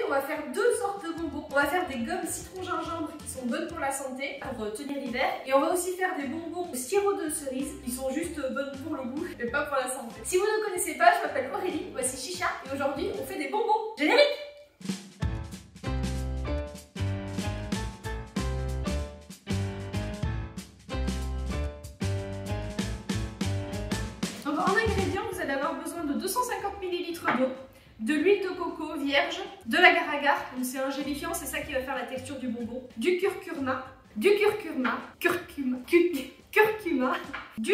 on va faire deux sortes de bonbons. On va faire des gommes citron gingembre qui sont bonnes pour la santé, pour tenir l'hiver. Et on va aussi faire des bonbons au sirop de cerise qui sont juste bonnes pour le goût, mais pas pour la santé. Si vous ne connaissez pas, je m'appelle Aurélie, voici Chicha et aujourd'hui on fait des bonbons. Générique! Donc en ingrédients, vous allez avoir besoin de 250 ml d'eau, de l'huile de coco vierge, de l'agar-agar, donc c'est un gélifiant, c'est ça qui va faire la texture du bonbon, du curcuma, du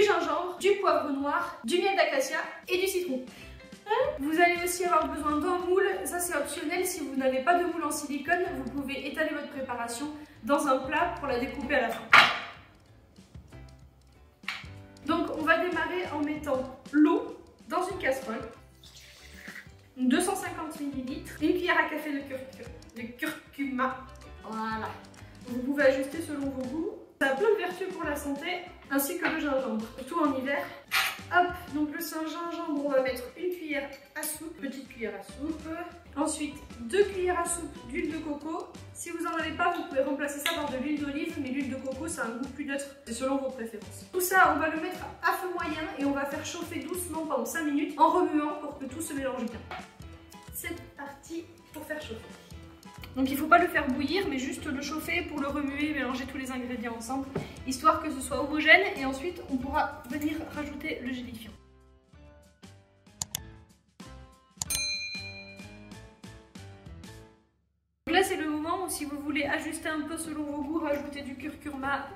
gingembre, du poivre noir, du miel d'acacia et du citron. Vous allez aussi avoir besoin d'un moule, ça c'est optionnel, si vous n'avez pas de moule en silicone, vous pouvez étaler votre préparation dans un plat pour la découper à la fin. Donc on va démarrer en mettant l'eau dans une casserole, 250 ml, une cuillère à café de curcuma, voilà. Vous pouvez ajuster selon vos goûts. Ça a plein de vertus pour la santé, ainsi que le gingembre, surtout en hiver. Hop, donc le gingembre, on va mettre une cuillère à soupe, petite cuillère à soupe. Ensuite, 2 cuillères à soupe d'huile de coco. Si vous n'en avez pas, vous pouvez remplacer ça par de l'huile d'olive, mais l'huile de coco, ça a un goût plus neutre, c'est selon vos préférences. Tout ça, on va le mettre à feu moyen et on va faire chauffer doucement pendant 5 minutes en remuant pour que tout se mélange bien. C'est parti pour faire chauffer. Donc il ne faut pas le faire bouillir, mais juste le chauffer pour le remuer, mélanger tous les ingrédients ensemble, histoire que ce soit homogène et ensuite on pourra venir rajouter le gélifiant. Donc là c'est le moment où si vous voulez ajuster un peu selon vos goûts, rajouter du curcuma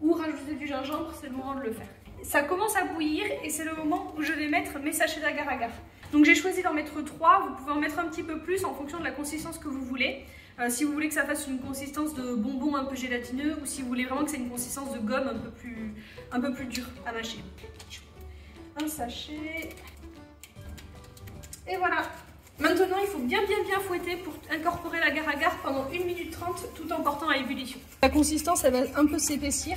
ou rajouter du gingembre, c'est le moment de le faire. Ça commence à bouillir et c'est le moment où je vais mettre mes sachets d'agar-agar. Donc j'ai choisi d'en mettre 3, vous pouvez en mettre un petit peu plus en fonction de la consistance que vous voulez. Si vous voulez que ça fasse une consistance de bonbon un peu gélatineux ou si vous voulez vraiment que c'est une consistance de gomme un peu plus dure à mâcher. Un sachet. Et voilà. Maintenant il faut bien fouetter pour incorporer l'agar-agar pendant 1 minute 30 tout en portant à ébullition. La consistance elle va un peu s'épaissir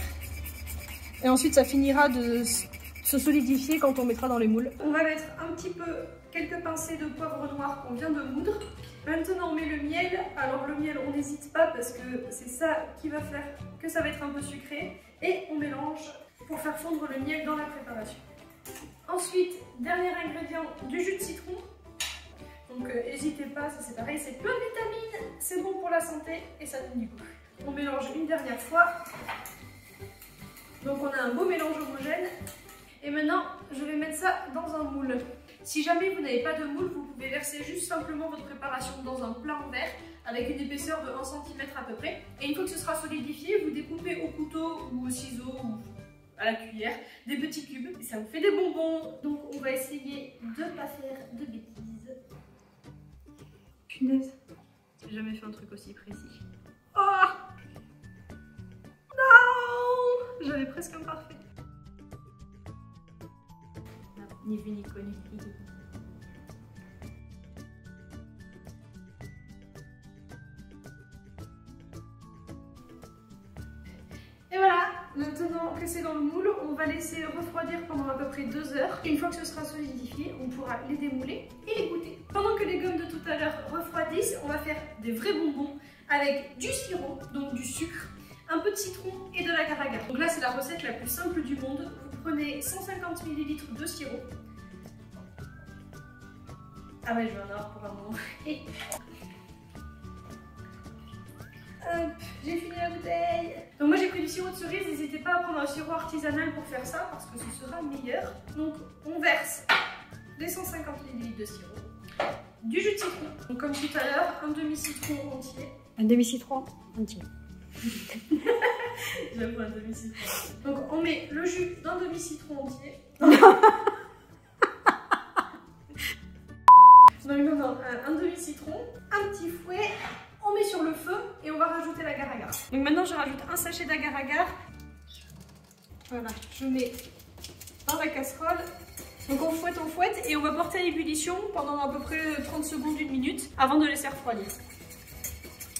et ensuite ça finira de se solidifier quand on mettra dans les moules. On va mettre un petit peu, quelques pincées de poivre noir qu'on vient de moudre. Maintenant on met le miel. Alors le miel on n'hésite pas parce que c'est ça qui va faire que ça va être un peu sucré. Et on mélange pour faire fondre le miel dans la préparation. Ensuite, dernier ingrédient, du jus de citron. Donc n'hésitez pas, ça c'est pareil, c'est plein de vitamines, c'est bon pour la santé et ça donne du goût. On mélange une dernière fois. Donc on a un beau mélange homogène. Et maintenant, je vais mettre ça dans un moule. Si jamais vous n'avez pas de moule, vous pouvez verser juste simplement votre préparation dans un plat en verre avec une épaisseur de 1 cm à peu près. Et une fois que ce sera solidifié, vous découpez au couteau ou au ciseau ou à la cuillère des petits cubes. Et ça vous fait des bonbons. Donc on va essayer de ne pas faire de bêtises. Punaise, j'ai jamais fait un truc aussi précis. Oh non, j'avais presque un parfait. Ni vu ni connu. Et voilà, maintenant que c'est dans le moule, on va laisser refroidir pendant à peu près 2 heures. Une fois que ce sera solidifié, on pourra les démouler et les goûter. Pendant que les gommes de tout à l'heure refroidissent, on va faire des vrais bonbons avec du sirop, donc du sucre, un peu de citron et de l'agar-agar. Donc là, c'est la recette la plus simple du monde. Vous prenez 150 ml de sirop. Ah ouais, je vais en avoir pour un moment. Et hop, j'ai fini la bouteille. Donc moi j'ai pris du sirop de cerise, n'hésitez pas à prendre un sirop artisanal pour faire ça parce que ce sera meilleur. Donc on verse les 150 ml de sirop, du jus de citron, donc comme tout à l'heure, un demi-citron entier. Un demi-citron entier. J'avoue un demi-citron. Donc on met le jus d'un demi-citron entier. Donc maintenant un demi-citron, un petit fouet, on met sur le feu et on va rajouter l'agar-agar. Donc maintenant je rajoute un sachet d'agar-agar. Voilà, je mets dans la casserole. Donc on fouette et on va porter à ébullition pendant à peu près 30 secondes, 1 minute avant de laisser refroidir.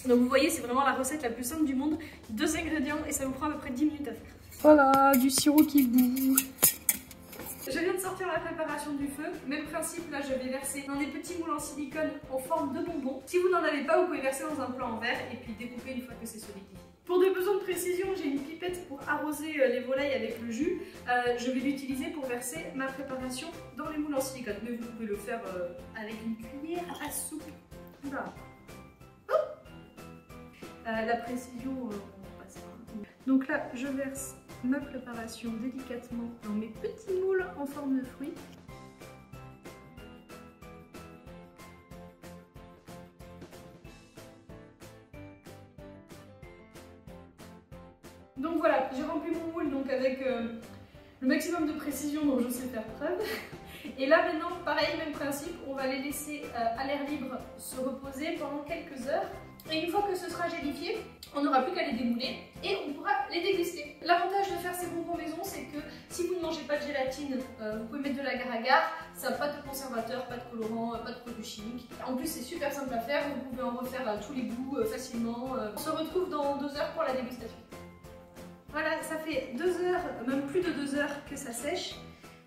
Donc vous voyez, c'est vraiment la recette la plus simple du monde. 2 ingrédients et ça vous prend à peu près 10 minutes à faire. Voilà, du sirop qui bout. Je viens de sortir la préparation du feu. Même principe, là je vais verser dans des petits moules en silicone en forme de bonbons. Si vous n'en avez pas, vous pouvez verser dans un plat en verre et puis découper une fois que c'est solidifié. Pour des besoins de précision, j'ai une pipette pour arroser les volailles avec le jus. Je vais l'utiliser pour verser ma préparation dans les moules en silicone. Mais vous pouvez le faire avec une cuillère à soupe. Voilà. La précision, on passe. Donc là, je verse ma préparation délicatement dans mes petits moules en forme de fruits. Donc voilà, j'ai rempli mon moule donc avec le maximum de précision dont je sais faire preuve. Et là maintenant, pareil, même principe, on va les laisser à l'air libre se reposer pendant quelques heures. Et une fois que ce sera gélifié, on n'aura plus qu'à les démouler et on pourra les déguster. L'avantage de faire ces bonbons maison, c'est que si vous ne mangez pas de gélatine, vous pouvez mettre de l'agar-agar, ça n'a pas de conservateur, pas de colorant, pas de produits chimiques. En plus, c'est super simple à faire, vous pouvez en refaire à tous les goûts facilement. On se retrouve dans 2 heures pour la dégustation. Voilà, ça fait 2 heures, même plus de 2 heures que ça sèche.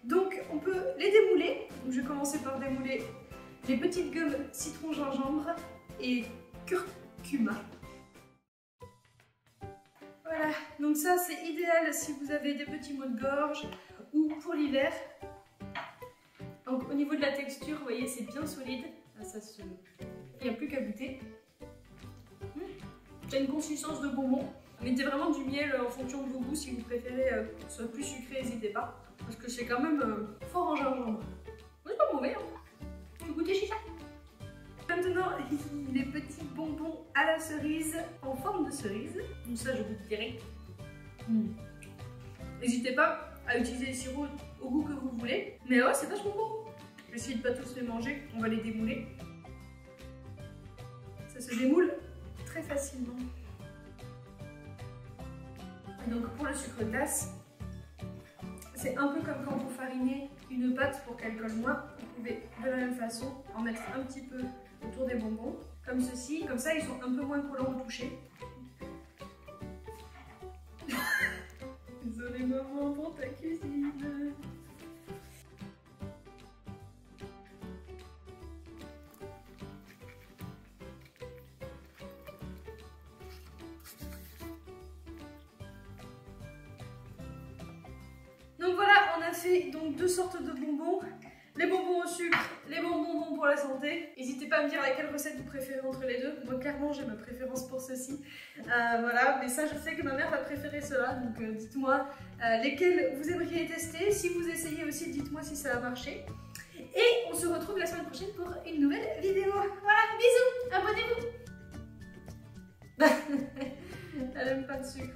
Donc on peut les démouler. Donc, je vais commencer par démouler les petites gommes citron gingembre et curcuma. Voilà, donc ça c'est idéal si vous avez des petits maux de gorge ou pour l'hiver. Donc au niveau de la texture, vous voyez, c'est bien solide. Il n'y a plus qu'à goûter. C'est une consistance de bonbon. Mettez vraiment du miel en fonction de vos goûts. Si vous préférez que ce soit plus sucré, n'hésitez pas. Parce que c'est quand même fort en gingembre. C'est pas mauvais, hein. Vous goûtez chicha. Maintenant, les petits bonbons à la cerise en forme de cerise. Donc ça, je goûte direct. N'hésitez pas à utiliser les sirops au goût que vous voulez. Mais ouais, c'est vachement bon. Je vais essayer de pas tous les manger. On va les démouler. Ça se démoule très facilement. Et donc pour le sucre glace, c'est un peu comme quand vous farinez une pâte pour qu'elle colle moins. Vous pouvez de la même façon en mettre un petit peu autour des bonbons, comme ceci. Comme ça, ils sont un peu moins collants au toucher. Désolée maman pour ta cuisine. Donc voilà, on a fait donc 2 sortes de bonbons. Les bonbons au sucre, les bonbons bons pour la santé. N'hésitez pas à me dire laquelle recette vous préférez entre les deux. Moi clairement j'ai ma préférence pour ceci. Voilà, mais ça je sais que ma mère va préférer cela. Donc dites-moi lesquels vous aimeriez tester. Si vous essayez aussi, dites-moi si ça a marché. Et on se retrouve la semaine prochaine pour une nouvelle vidéo. Voilà, bisous, abonnez-vous. Elle aime pas le sucre.